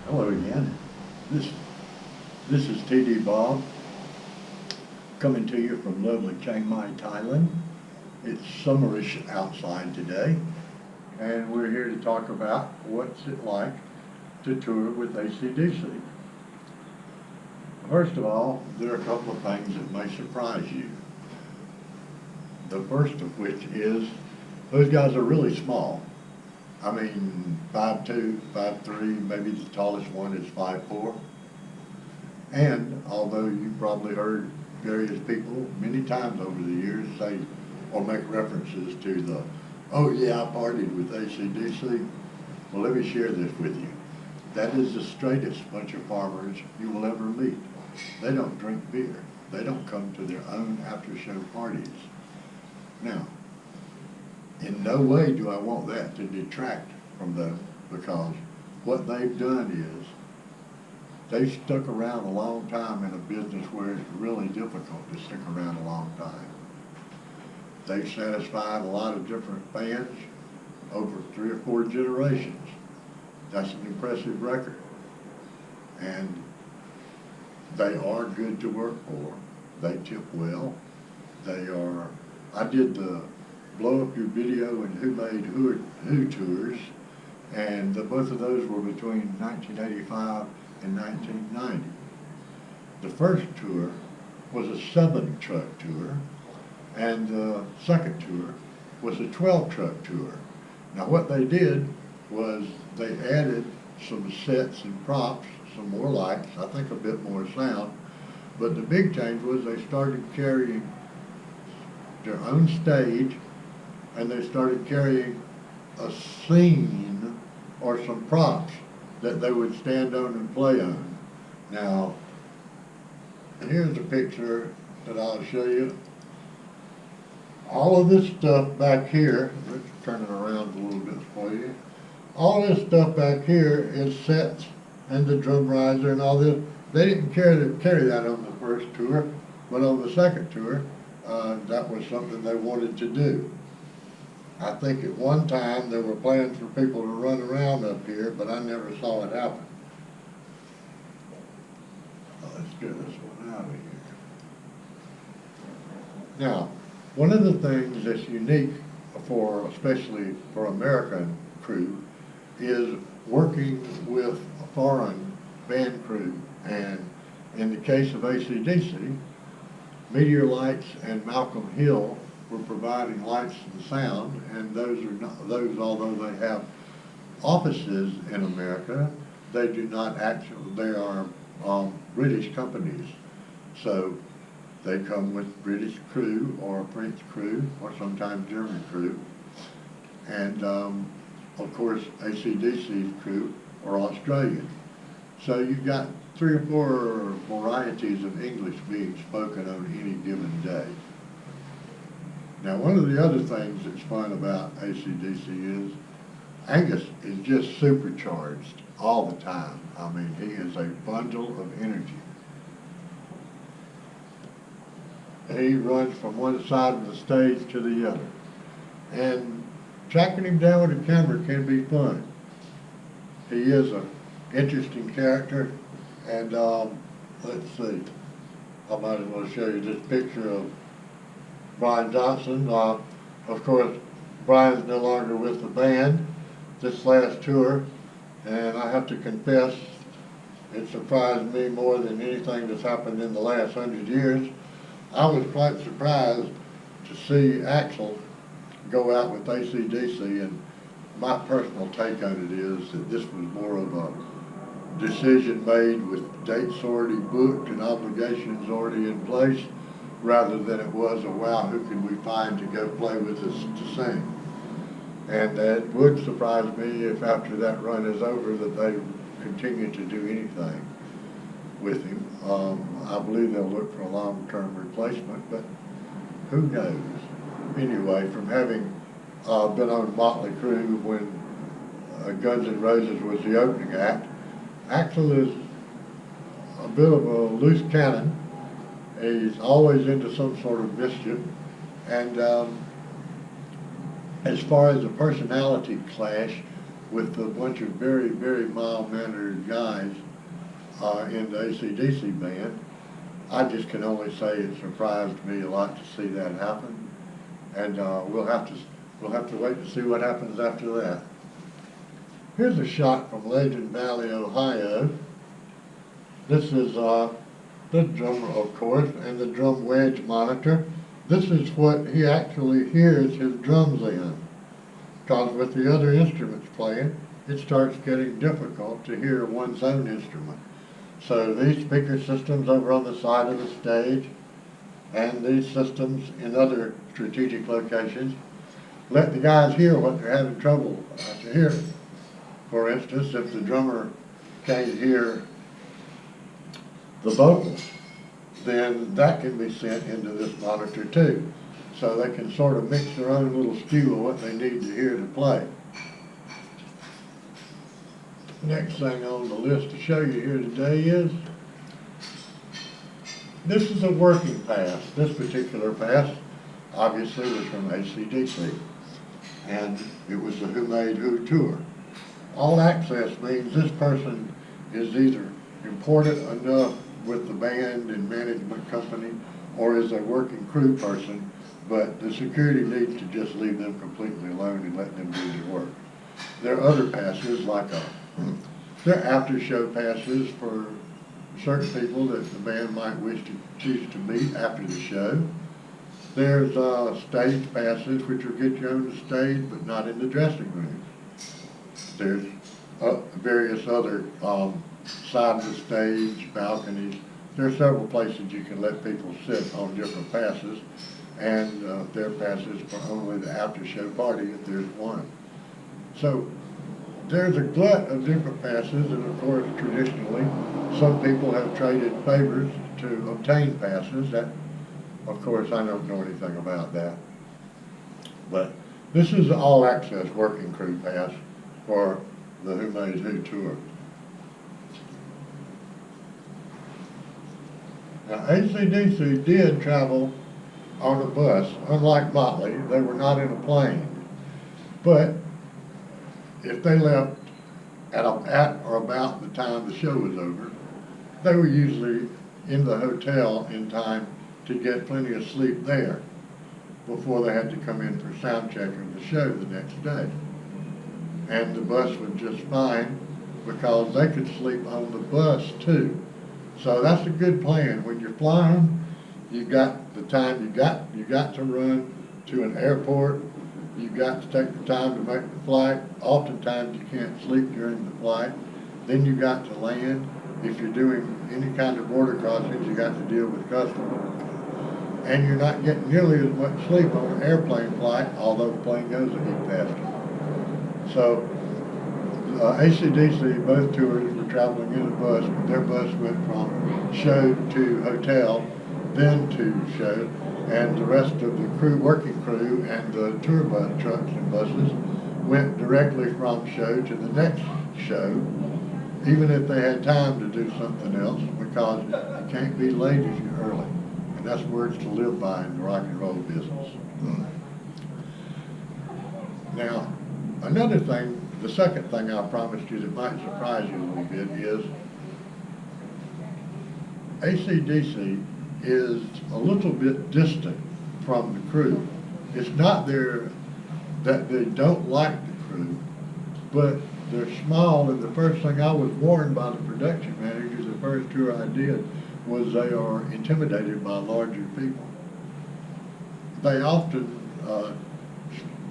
Hello again. This this is TD Bob coming to you from lovely Chiang Mai, Thailand. It's summerish outside today, and we're here to talk about what's it like to tour with AC/DC. First of all, there are a couple of things that may surprise you. The first of which is those guys are really small. I mean, 5'2", 5'3", maybe the tallest one is 5'4". And although you probably heard various people many times over the years say or make references to the, oh yeah, I partied with AC/DC. Well, let me share this with you. That is the straightest bunch of farmers you will ever meet. They don't drink beer. They don't come to their own after-show parties. Now, in no way do I want that to detract from them, because what they've done is they've stuck around a long time in a business where it's really difficult to stick around a long time. They've satisfied a lot of different fans over 3 or 4 generations. That's an impressive record. And they are good to work for. They tip well. I did the Blow Up Your Video and Who Made Who tours, and both of those were between 1985 and 1990. The first tour was a 7-truck tour, and the second tour was a 12-truck tour. Now what they did was they added some sets and props, some more lights, I think a bit more sound, but the big change was they started carrying their own stage, and they started carrying a scene or some props that they would stand on and play on. Now, here's a picture that I'll show you. All of this stuff back here, let's turn it around a little bit for you. All this stuff back here is sets and the drum riser and all this. They didn't carry that on the first tour, but on the second tour, that was something they wanted to do. I think at one time there were plans for people to run around up here, but I never saw it happen. Let's get this one out of here. Now, one of the things that's unique especially for American crew, is working with a foreign band crew. And in the case of AC/DC, Meteor Lights and Malcolm Hill were providing lights and sound, and although they have offices in America, they do not actually, they are British companies. So they come with British crew or French crew or sometimes German crew. And of course AC/DC's crew are Australian. So you've got 3 or 4 varieties of English being spoken on any given day. Now, one of the other things that's fun about AC/DC is Angus is just supercharged all the time. I mean, he is a bundle of energy. He runs from one side of the stage to the other. And tracking him down with a camera can be fun. He is an interesting character, and let's see, I might as well show you this picture of Brian Johnson. Of course, Brian's no longer with the band this last tour, and I have to confess, it surprised me more than anything that's happened in the last 100 years. I was quite surprised to see Axl go out with AC/DC, and my personal take on it is that this was more of a decision made with dates already booked and obligations already in place, rather than it was a, wow, who can we find to go play with us to sing. And it would surprise me if after that run is over that they continue to do anything with him. I believe they'll look for a long-term replacement, but who knows. Anyway, from having been on Motley Crue when Guns N' Roses was the opening act, Axl is a bit of a loose cannon. He's always into some sort of mischief, and as far as the personality clash, with a bunch of very, very mild-mannered guys in the AC/DC band. I just can only say it surprised me a lot to see that happen, and we'll have to wait to see what happens after that. Here's a shot from Legend Valley, Ohio. This is the drummer, of course, and the drum wedge monitor. This is what he actually hears his drums in, because with the other instruments playing, it starts getting difficult to hear one's own instrument. So these speaker systems over on the side of the stage and these systems in other strategic locations let the guys hear what they're having trouble to hear. For instance, if the drummer can't hear the vocals, then that can be sent into this monitor too. So they can sort of mix their own little stew of what they need to hear to play. Next thing on the list to show you here today is, this is a working pass. This particular pass obviously was from AC/DC, and it was the Who Made Who tour. All access means this person is either important enough with the band and management company or is a working crew person, but the security needs to just leave them completely alone and let them do their work. There are other passes like there are after show passes for certain people that the band might wish to choose to meet after the show. There's stage passes, which will get you on the stage but not in the dressing room. There's various other side of the stage, balconies. There are several places you can let people sit on different passes, and there are passes for only the after show party if there's one. So there's a glut of different passes, and of course traditionally some people have traded favors to obtain passes. That, of course, I don't know anything about that. But this is the all access working crew pass for the Who Made Who tour. Now, AC/DC did travel on a bus. Unlike Motley, they were not in a plane. But if they left at or about the time the show was over, they were usually in the hotel in time to get plenty of sleep there before they had to come in for sound check of the show the next day. And the bus was just fine because they could sleep on the bus too. So that's a good plan. When you're flying, you got the time you got to run to an airport. You've got to take the time to make the flight. Oftentimes you can't sleep during the flight. Then you got to land. If you're doing any kind of border crossings, you got to deal with customs. And you're not getting nearly as much sleep on an airplane flight, although the plane goes a heap faster. So AC/DC, both tours were traveling in a bus, but their bus went from show to hotel, then to show, and the rest of the crew, working crew, and the tour bus trucks and buses went directly from show to the next show, even if they had time to do something else, because you can't be late if you're early. And that's words to live by in the rock and roll business. Now, another thing, the second thing I promised you that might surprise you a little bit is AC/DC is a little bit distant from the crew. It's not that they don't like the crew, but they're small, and the first thing I was warned by the production manager the first tour I did was they are intimidated by larger people. They often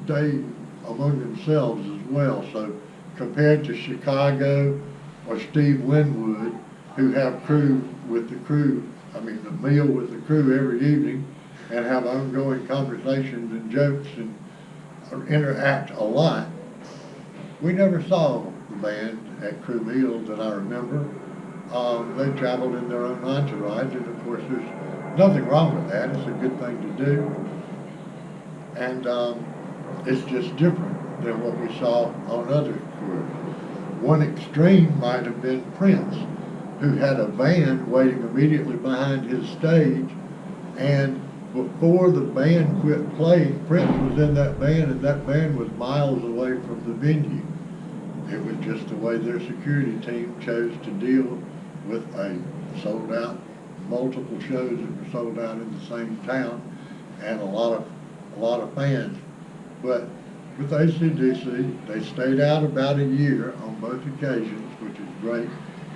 stay among themselves as well. So compared to Chicago or Steve Winwood, who have crew with the crew, the meal with the crew every evening and have ongoing conversations and jokes and interact a lot, we never saw the band at crew meals that I remember. They traveled in their own entourage, and of course there's nothing wrong with that. It's a good thing to do. And it's just different than what we saw on other tours. One extreme might have been Prince, who had a band waiting immediately behind his stage, and before the band quit playing, Prince was in that band, and that band was miles away from the venue. It was just the way their security team chose to deal with a sold out, multiple shows that were sold out in the same town, and a lot of fans. But with AC/DC, they stayed out about a year on both occasions, which is great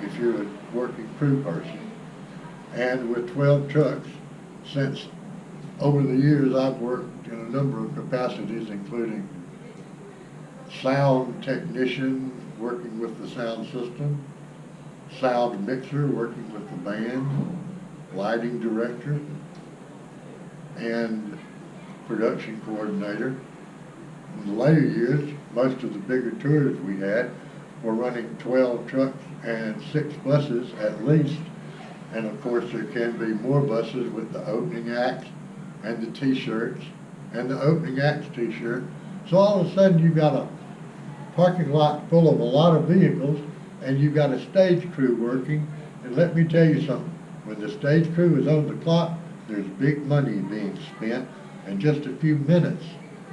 if you're a working crew person. And with 12 trucks, since over the years I've worked in a number of capacities, including sound technician working with the sound system, sound mixer working with the band, lighting director, and production coordinator. In the later years, most of the bigger tours we had were running 12 trucks and 6 buses at least. And of course there can be more buses with the opening acts and the t-shirts and the opening acts t-shirt. So all of a sudden you've got a parking lot full of a lot of vehicles and you've got a stage crew working. And let me tell you something, when the stage crew is on the clock, there's big money being spent, and just a few minutes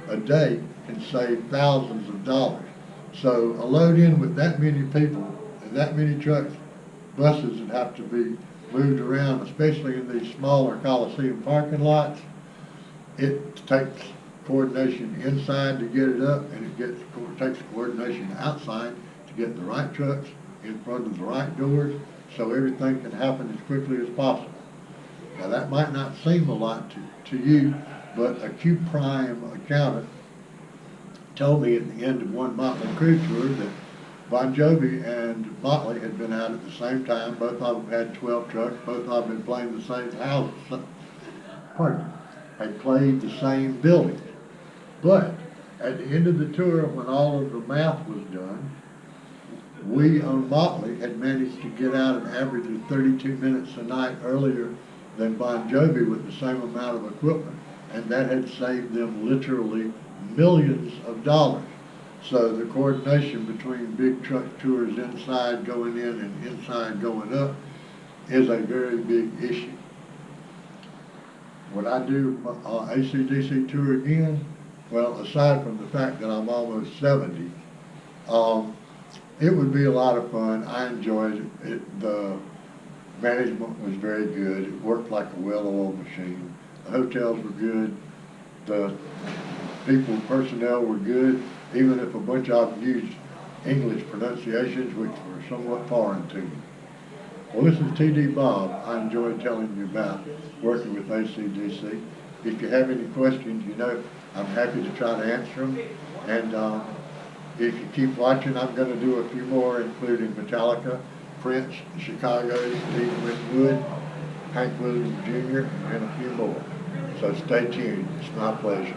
a day can save thousands of dollars. So a load in with that many people and that many trucks, buses that have to be moved around, especially in these smaller Coliseum parking lots, it takes coordination inside to get it up, and it takes coordination outside to get the right trucks in front of the right doors so everything can happen as quickly as possible. Now that might not seem a lot to you, but a Q Prime accountant told me at the end of one Motley Crue tour that Bon Jovi and Motley had been out at the same time. Both of them had 12 trucks. Both of them had played the same house. Had played the same building. But at the end of the tour, when all of the math was done, we on Motley had managed to get out an average of 32 minutes a night earlier than Bon Jovi with the same amount of equipment. And that had saved them literally millions of dollars. So the coordination between big truck tours inside going in and inside going up is a very big issue. Would I do AC/DC tour again? Well, aside from the fact that I'm almost 70, it would be a lot of fun. I enjoyed it. The management was very good. It worked like a well-oiled machine. The hotels were good. The personnel were good, even if a bunch of them used English pronunciations which were somewhat foreign to me. Well, this is T.D. Bob. I enjoyed telling you about working with AC/DC. If you have any questions, I'm happy to try to answer them. And if you keep watching, I'm going to do a few more, including Metallica, Prince, Chicago, Steve Winwood, Hank Williams Jr., and a few more. So stay tuned. It's my pleasure.